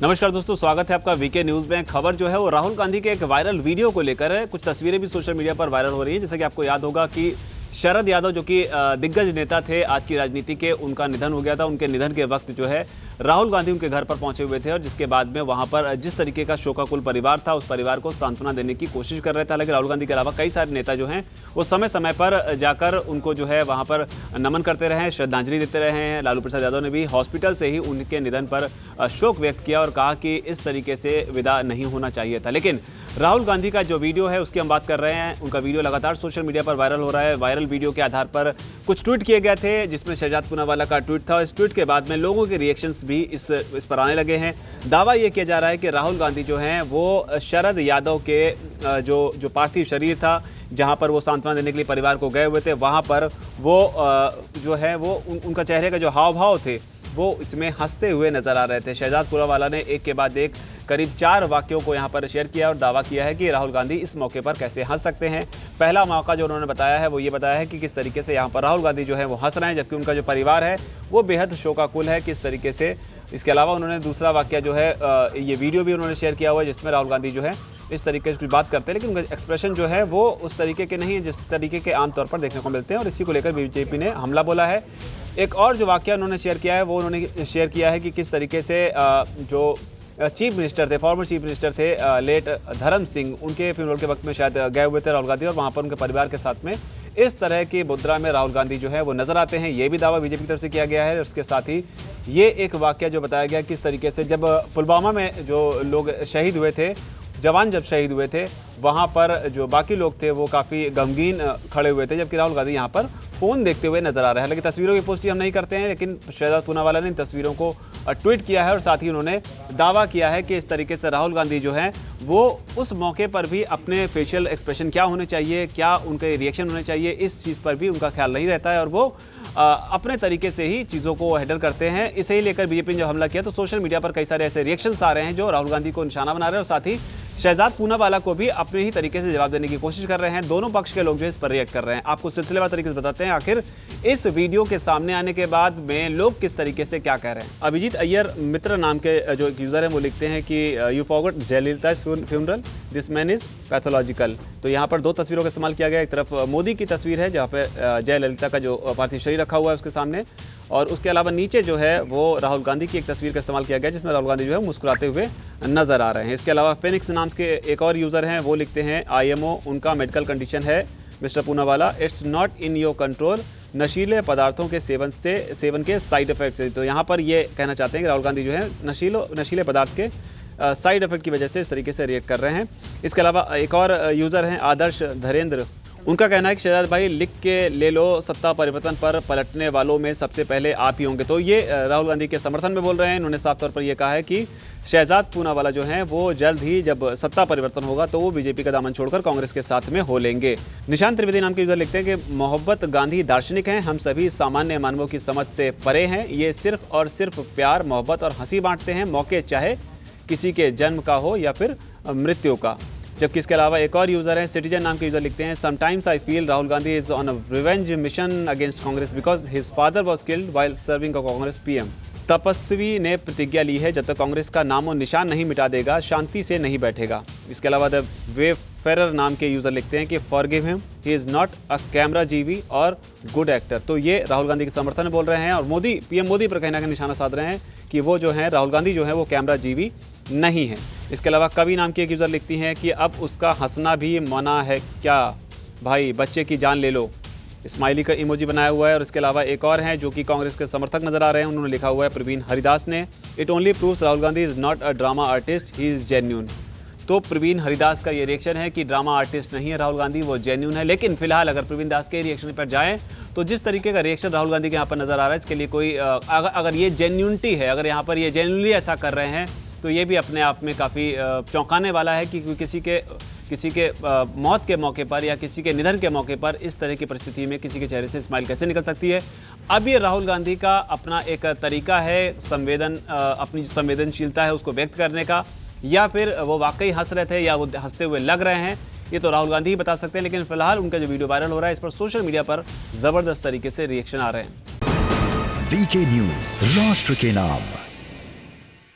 नमस्कार दोस्तों, स्वागत है आपका वीके न्यूज में। खबर जो है वो राहुल गांधी के एक वायरल वीडियो को लेकर है। कुछ तस्वीरें भी सोशल मीडिया पर वायरल हो रही है। जैसा कि आपको याद होगा कि शरद यादव जो कि दिग्गज नेता थे आज की राजनीति के, उनका निधन हो गया था। उनके निधन के वक्त जो है राहुल गांधी उनके घर पर पहुंचे हुए थे और जिसके बाद में वहां पर जिस तरीके का शोकाकुल परिवार था, उस परिवार को सांत्वना देने की कोशिश कर रहे थे। हालांकि राहुल गांधी के अलावा कई सारे नेता जो हैं वो समय समय पर जाकर उनको जो है वहां पर नमन करते रहे, श्रद्धांजलि देते रहे हैं। लालू प्रसाद यादव ने भी हॉस्पिटल से ही उनके निधन पर शोक व्यक्त किया और कहा कि इस तरीके से विदा नहीं होना चाहिए था। लेकिन राहुल गांधी का जो वीडियो है उसकी हम बात कर रहे हैं। उनका वीडियो लगातार सोशल मीडिया पर वायरल हो रहा है। वायरल वीडियो के आधार पर कुछ ट्वीट किए गए थे, जिसमें शहजाद पूनावाला का ट्वीट था। इस ट्वीट के बाद में लोगों के रिएक्शंस भी इस पर आने लगे हैं। दावा ये किया जा रहा है कि राहुल गांधी जो हैं वो शरद यादव के जो पार्थिव शरीर था, जहां पर वो सांत्वना देने के लिए परिवार को गए हुए थे, वहां पर वो जो है वो उनका चेहरे का जो हाव भाव थे वो इसमें हंसते हुए नजर आ रहे थे। शहजाद पूनावाला ने एक के बाद एक करीब 4 वाक्यों को यहाँ पर शेयर किया और दावा किया है कि राहुल गांधी इस मौके पर कैसे हंस सकते हैं। पहला मौका जो उन्होंने बताया है वो ये बताया है कि किस तरीके से यहाँ पर राहुल गांधी जो है वो हंस रहे हैं, जबकि उनका जो परिवार है वो बेहद शोकाकुल है किस तरीके से। इसके अलावा उन्होंने दूसरा वाक्य जो है ये वीडियो भी उन्होंने शेयर किया हुआ है, जिसमें राहुल गांधी जो है इस तरीके से कुछ बात करते हैं, लेकिन उनका एक्सप्रेशन जो है वो उस तरीके के नहीं है जिस तरीके के आमतौर पर देखने को मिलते हैं और इसी को लेकर बीजेपी ने हमला बोला है। एक और जो वाकया उन्होंने शेयर किया है वो उन्होंने शेयर किया है कि किस तरीके से जो चीफ मिनिस्टर थे, फॉर्मर चीफ मिनिस्टर थे लेट धर्म सिंह, उनके फ्यूनरल के वक्त में शायद गए हुए थे राहुल गांधी और वहाँ पर उनके परिवार के साथ में इस तरह की मुद्रा में राहुल गांधी जो है वो नजर आते हैं। ये भी दावा बीजेपी की तरफ से किया गया है। उसके साथ ही ये एक वाकया जो बताया गया किस तरीके से जब पुलवामा में जो लोग शहीद हुए थे, जवान जब शहीद हुए थे, वहाँ पर जो बाकी लोग थे वो काफ़ी गमगीन खड़े हुए थे, जबकि राहुल गांधी यहाँ पर फ़ोन देखते हुए नजर आ रहे हैं। हालांकि तस्वीरों की पुष्टि हम नहीं करते हैं, लेकिन शहजाद पूनावाला ने इन तस्वीरों को ट्वीट किया है और साथ ही उन्होंने दावा किया है कि इस तरीके से राहुल गांधी जो हैं वो उस मौके पर भी अपने फेशियल एक्सप्रेशन क्या होने चाहिए, क्या उनके रिएक्शन होने चाहिए, इस चीज़ पर भी उनका ख्याल नहीं रहता है और वो अपने तरीके से ही चीज़ों को हैंडल करते हैं। इसे ही लेकर बीजेपी ने जब हमला किया तो सोशल मीडिया पर कई सारे ऐसे रिएक्शंस आ रहे हैं जो राहुल गांधी को निशाना बना रहे हैं और साथ ही शहजाद पूनावाला को भी अपने ही तरीके से जवाब देने की कोशिश कर रहे हैं। दोनों पक्ष के लोग जो इस पर रिएक्ट कर रहे हैं। आपको सिलसिलेवार तरीके से बताते हैं आखिर इस वीडियो के सामने आने के बाद में लोग किस तरीके से क्या कह रहे हैं। अभिजीत अय्यर मित्र नाम के जो यूजर हैं वो लिखते हैं कि you forgot Jayalalithaa funeral, this man is pathological. तो यहाँ पर 2 तस्वीरों का इस्तेमाल किया गया। एक तरफ मोदी की तस्वीर है जहाँ पे जयललिता का जो पार्थिव शरीर रखा हुआ है उसके सामने, और उसके अलावा नीचे जो है वो राहुल गांधी की एक तस्वीर का इस्तेमाल किया गया जिसमें राहुल गांधी जो है मुस्कुराते हुए नजर आ रहे हैं। इसके अलावा फेनिक्स नाम के एक और यूज़र हैं, वो लिखते हैं IMO, उनका मेडिकल कंडीशन है mister Poonawalla, it's not in your control, नशीले पदार्थों के सेवन के साइड इफेक्ट्स है। तो यहाँ पर ये कहना चाहते हैं कि राहुल गांधी जो है नशीले पदार्थ के साइड इफेक्ट की वजह से इस तरीके से रिएक्ट कर रहे हैं। इसके अलावा एक और यूज़र हैं आदर्श धरेंद्र, उनका कहना है कि शहजाद भाई लिख के ले लो, सत्ता परिवर्तन पर पलटने वालों में सबसे पहले आप ही होंगे। तो ये राहुल गांधी के समर्थन में बोल रहे हैं। उन्होंने साफ तौर पर यह कहा है कि शहजाद पूनावाला जो हैं वो जल्द ही जब सत्ता परिवर्तन होगा तो वो बीजेपी का दामन छोड़कर कांग्रेस के साथ में हो लेंगे। निशांत त्रिवेदी नाम के यूजर लिखते हैं कि मोहब्बत गांधी दार्शनिक हैं, हम सभी सामान्य मानवों की समझ से परे हैं, ये सिर्फ और सिर्फ प्यार, मोहब्बत और हंसी बांटते हैं, मौके चाहे किसी के जन्म का हो या फिर मृत्यु का। जबकि इसके अलावा एक और यूज़र है सिटीजन नाम के यूज़र लिखते हैं, sometimes I feel Rahul Gandhi is on a revenge mission against Congress because his father was killed while serving a Congress PM। तपस्वी ने प्रतिज्ञा ली है जब तक कांग्रेस का नामो निशान नहीं मिटा देगा शांति से नहीं बैठेगा। इसके अलावा द वेफेरर नाम के यूज़र लिखते हैं कि forgive him, he is not a camera जीवी और गुड एक्टर। तो ये राहुल गांधी के समर्थन में बोल रहे हैं और PM मोदी पर कहने का निशाना साध रहे हैं कि वो जो है राहुल गांधी जो है वो कैमरा जीवी नहीं है। इसके अलावा कवि नाम की एक यूज़र लिखती हैं कि अब उसका हंसना भी मना है क्या भाई, बच्चे की जान ले लो, स्माइली का इमोजी बनाया हुआ है। और इसके अलावा एक और हैं जो कि कांग्रेस के समर्थक नजर आ रहे हैं, उन्होंने लिखा हुआ है प्रवीण हरिदास ने, it only proves Rahul Gandhi is not a drama artist, he is genuine. तो प्रवीण हरिदास का ये रिएक्शन है कि ड्रामा आर्टिस्ट नहीं है राहुल गांधी, वो जेन्यून है। लेकिन फिलहाल अगर प्रवीण दास के रिएक्शन पर जाएं तो जिस तरीके का रिएक्शन राहुल गांधी के यहाँ पर नजर आ रहा है, इसके लिए कोई अगर ये जेन्यूनिटी है, अगर यहाँ पर ये जेन्यूनली ऐसा कर रहे हैं तो ये भी अपने आप में काफ़ी चौंकाने वाला है कि किसी के मौत के मौके पर या किसी के निधन के मौके पर इस तरह की परिस्थिति में किसी के चेहरे से स्माइल कैसे निकल सकती है। अब ये राहुल गांधी का अपना एक तरीका है अपनी संवेदनशीलता है उसको व्यक्त करने का, या फिर वो वाकई हंस रहे थे या वो हंसते हुए लग रहे हैं, ये तो राहुल गांधी ही बता सकते हैं। लेकिन फिलहाल उनका जो वीडियो वायरल हो रहा है इस पर सोशल मीडिया पर ज़बरदस्त तरीके से रिएक्शन आ रहे हैं। वीके न्यूज़, राष्ट्र के नाम।